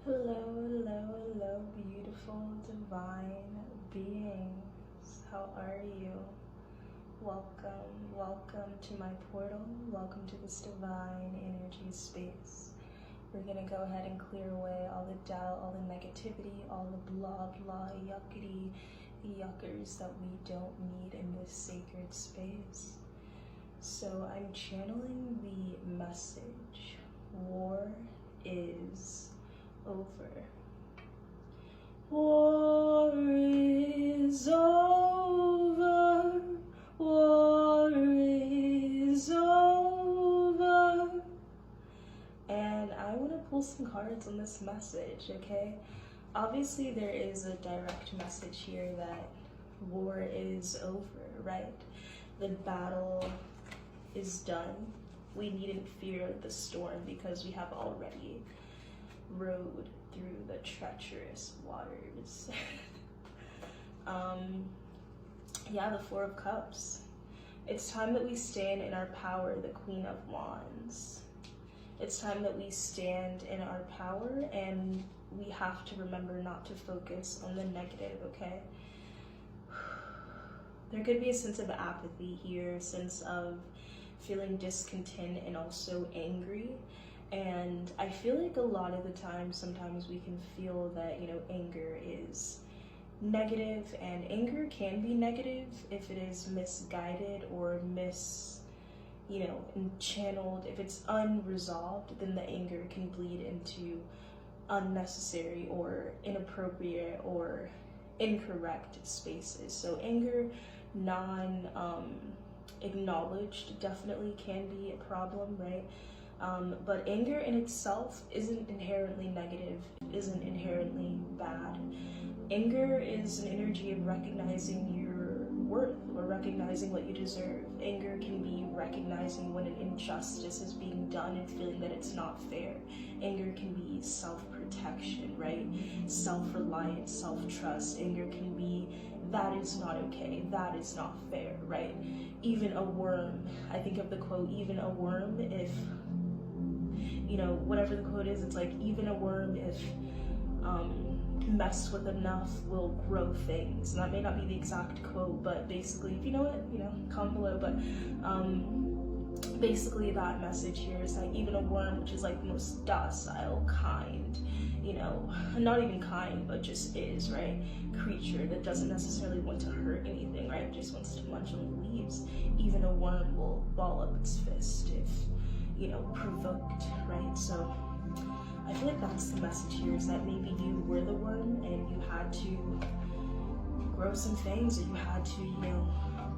Hello, hello, hello, beautiful, divine beings. How are you? Welcome to my portal. Welcome to this divine energy space. We're gonna go ahead and clear away all the doubt, all the negativity, all the blah blah yuckity yuckers that we don't need in this sacred space. So I'm channeling the message, war is over. War is over. War is over. And I want to pull some cards on this message, okay? Obviously there is a direct message here that war is over, right? The battle is done. We needn't fear the storm because we have already rode through the treacherous waters. Yeah, the Four of Cups. It's time that we stand in our power, the Queen of Wands. It's time that we stand in our power, and we have to remember not to focus on the negative, okay? There could be a sense of apathy here, a sense of feeling discontent and also angry. And I feel like a lot of the time, sometimes we can feel that, anger is negative, and anger can be negative if it is misguided or channeled. If it's unresolved, then the anger can bleed into unnecessary or inappropriate or incorrect spaces. So anger acknowledged definitely can be a problem, right? But anger in itself isn't inherently negative, isn't inherently bad. Anger is an energy of recognizing your worth or recognizing what you deserve. Anger can be recognizing when an injustice is being done and feeling that it's not fair. Anger can be self-protection, right? Self-reliance, self-trust. Anger can be, that is not okay, that is not fair, right? Even a worm, I think of the quote, even a worm, if whatever the quote is, it's like, even a worm, if messed with enough, will grow things. And that may not be the exact quote, but basically, if you know it, comment below. But basically that message here is that even a worm, which is like the most docile, kind, not even kind, but just is, right, creature that doesn't necessarily want to hurt anything, right, just wants to munch on the leaves, even a worm will ball up its fist if provoked, right? So I feel like that's the message here, is that maybe you were the one and you had to grow some fangs, or you had to,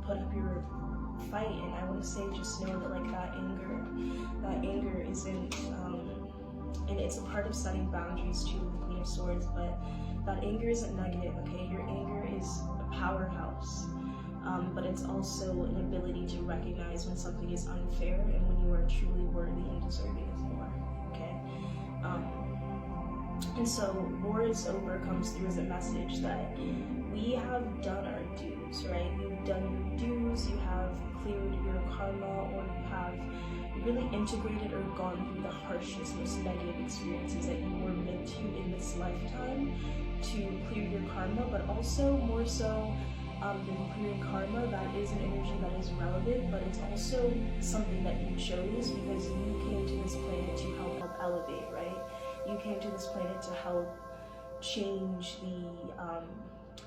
put up your fight. And I want to say, just know that that anger isn't, and it's a part of setting boundaries too, with the Queen of Swords, but that anger isn't negative, okay? Your anger is a powerhouse. But it's also an ability to recognize when something is unfair and when you are truly worthy and deserving of more, okay? And so war is over comes through as a message that we have done our dues, right? You've done your dues, you have cleared your karma, or you have really integrated or gone through the harshest, most negative experiences that you were meant to in this lifetime to clear your karma, but also more so than clearing karma, that is an energy that is relevant, but it's also something that you chose because you came to this planet to help elevate, right? You came to this planet to help change the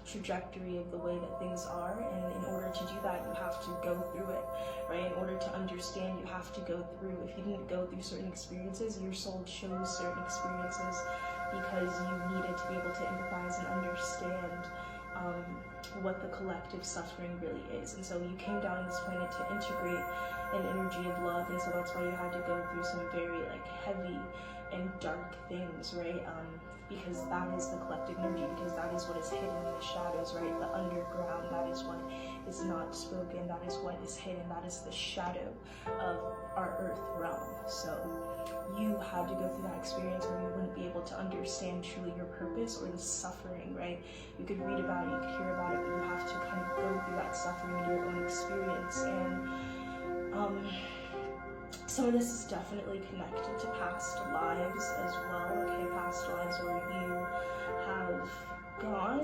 trajectory of the way that things are, and in order to do that, you have to go through it, right? In order to understand, you have to go through. If you didn't go through certain experiences, your soul chose certain experiences because you needed to be able to empathize and understand what the collective suffering really is. And so you came down on this planet to integrate an energy of love, and so that's why you had to go through some very heavy and dark things, right? Because that is the collective energy, because that is what is hidden in the shadows, right? The underground, that is what is not spoken, that is what is hidden, that is the shadow of our earth realm. So you had to go through that experience where you wouldn't be able to understand truly your purpose or the suffering, right? You could read about it, you could hear about it, but you have to kind of go through that suffering in your own experience. And Some of this is definitely connected to past lives as well, okay, past lives where you have gone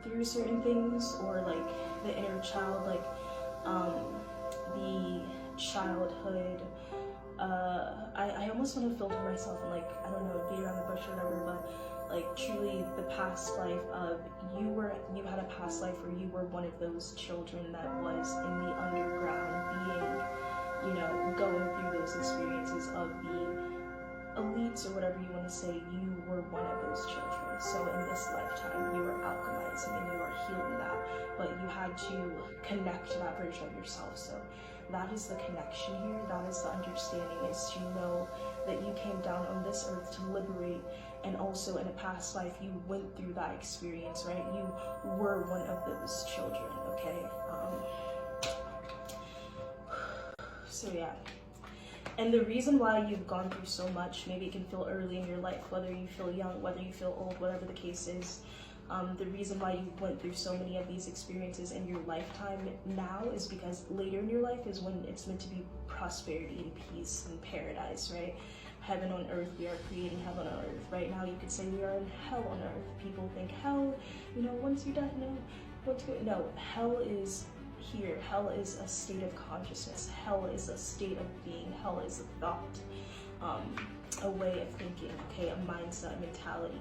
through certain things, or like the inner child, like the childhood. I almost want to filter myself and, like, I don't know, beat around the bush or whatever, but like truly the past life of you had a past life where you were one of those children that was in the underground being, you know, going through those experiences of the elites or whatever you want to say. You were one of those children. So in this lifetime you are alchemizing and you are healing that, but you had to connect to that version of yourself. So that is the connection here, that is the understanding, is to know that you came down on this earth to liberate, and also in a past life you went through that experience, right? You were one of those children, okay? So yeah. And the reason why you've gone through so much, maybe it can feel early in your life, whether you feel young, whether you feel old, whatever the case is, the reason why you went through so many of these experiences in your lifetime now is because later in your life is when it's meant to be prosperity and peace and paradise, right? Heaven on earth, we are creating heaven on earth. Right now you could say we are in hell on earth. People think hell, you know, once you're done, no, hell is here. Hell is a state of consciousness. Hell is a state of being. Hell is a thought, a way of thinking, okay, a mindset, a mentality.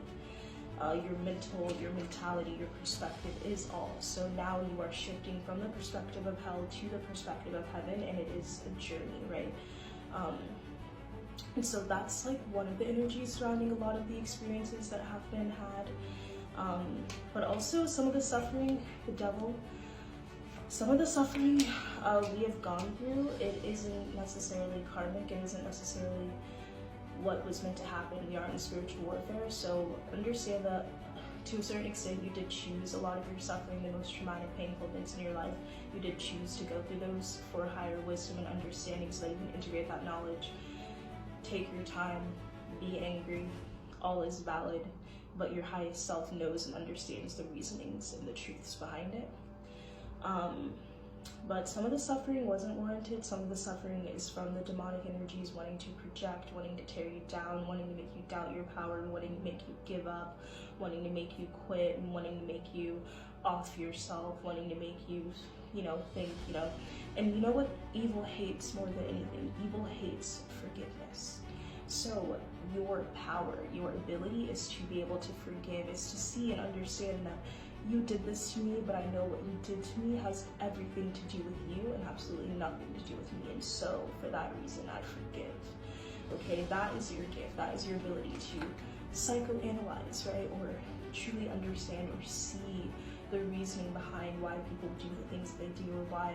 Your mentality, your perspective is all. So now you are shifting from the perspective of hell to the perspective of heaven, and it is a journey, right? And so that's like one of the energies surrounding a lot of the experiences that have been had. But also some of the suffering, the devil, some of the suffering we have gone through, it isn't necessarily karmic, it isn't necessarily what was meant to happen. We are in spiritual warfare, so understand that to a certain extent you did choose a lot of your suffering, the most traumatic, painful events in your life. You did choose to go through those for higher wisdom and understanding so that you can integrate that knowledge. Take your time, be angry, all is valid, but your highest self knows and understands the reasonings and the truths behind it. But some of the suffering wasn't warranted. Some of the suffering is from the demonic energies wanting to project, wanting to tear you down, wanting to make you doubt your power, wanting to make you give up, wanting to make you quit, and wanting to make you off yourself, wanting to make you, you know, think, you know. And you know what evil hates more than anything? Evil hates forgiveness. So your power, your ability is to be able to forgive, is to see and understand that you did this to me, but I know what you did to me has everything to do with you and absolutely nothing to do with me. And so for that reason, I forgive. Okay, that is your gift. That is your ability to psychoanalyze, right? Or truly understand or see the reasoning behind why people do the things they do, or why,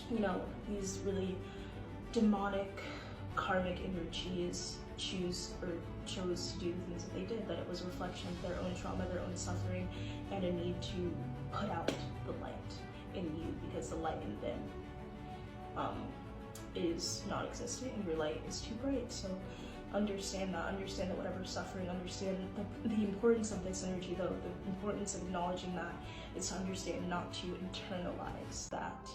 you know, these really demonic, karmic energies chose to do the things that they did, that it was a reflection of their own trauma, their own suffering, and a need to put out the light in you, because the light in them is non-existent and your light is too bright. So understand that whatever suffering, understand the importance of this energy, though. The importance of acknowledging that is to understand not to internalize that,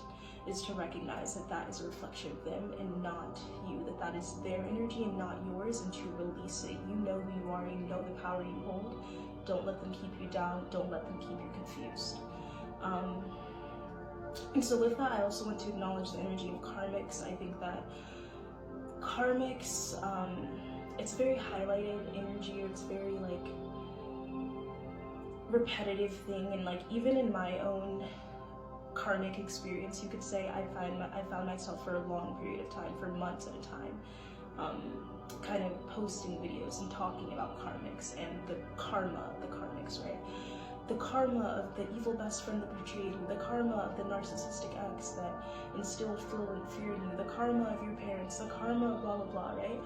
is to recognize that that is a reflection of them and not you, that that is their energy and not yours, and to release it. You know who you are, you know the power you hold. Don't let them keep you down, don't let them keep you confused. And so with that, I also want to acknowledge the energy of karmics. I think that karmics, it's very highlighted energy, or it's very like repetitive thing, and like even in my own karmic experience, you could say, I found myself for a long period of time, for months at a time, kind of posting videos and talking about karmics and the karma of the karmics, right? The karma of the evil best friend that betrayed you, the karma of the narcissistic ex that instilled fear in you, the karma of your parents, the karma of blah blah blah, right?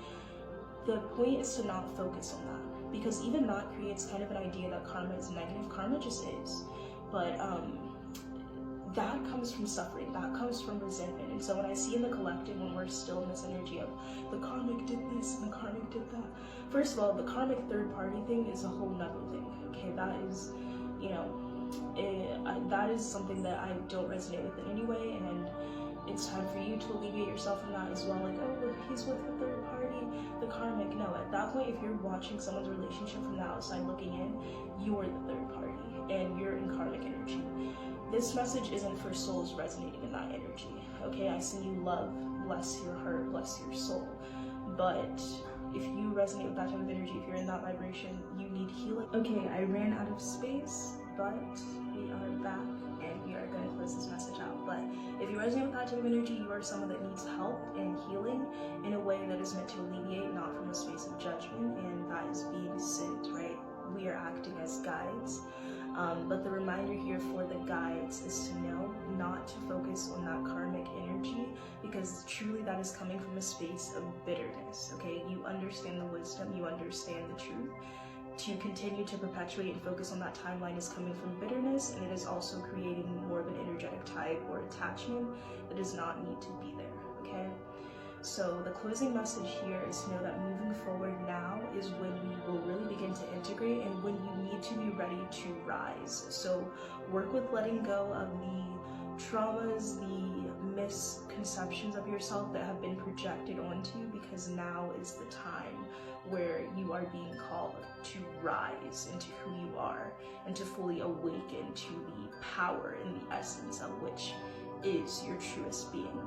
The point is to not focus on that, because even that creates kind of an idea that karma is negative. Karma just is, but that comes from suffering, that comes from resentment. And so when I see in the collective, when we're still in this energy of the karmic did this and the karmic did that, first of all, the karmic third party thing is a whole nother thing, okay? That is, you know, that is something that I don't resonate with in any way, and it's time for you to alleviate yourself from that as well. Like, oh, he's with the third party, the karmic. No, at that point, if you're watching someone's relationship from the outside looking in, you're the third party and you're in karmic energy. This message isn't for souls resonating in that energy. Okay, I send you love, bless your heart, bless your soul. But if you resonate with that type of energy, if you're in that vibration, you need healing. Okay, I ran out of space, but we are back and we are going to close this message out. But if you resonate with that type of energy, you are someone that needs help and healing in a way that is meant to alleviate, not from a space of judgment, and that is being sent, right? We are acting as guides. But the reminder here for the guides is to know not to focus on that karmic energy, because truly that is coming from a space of bitterness, okay? You understand the wisdom, you understand the truth. To continue to perpetuate and focus on that timeline is coming from bitterness, and it is also creating more of an energetic tie or attachment that does not need to be there, okay? So the closing message here is to know that moving forward now is when we will really begin to integrate and when you need to be ready to rise. So work with letting go of the traumas, the misconceptions of yourself that have been projected onto you, because now is the time where you are being called to rise into who you are and to fully awaken to the power and the essence of which is your truest being.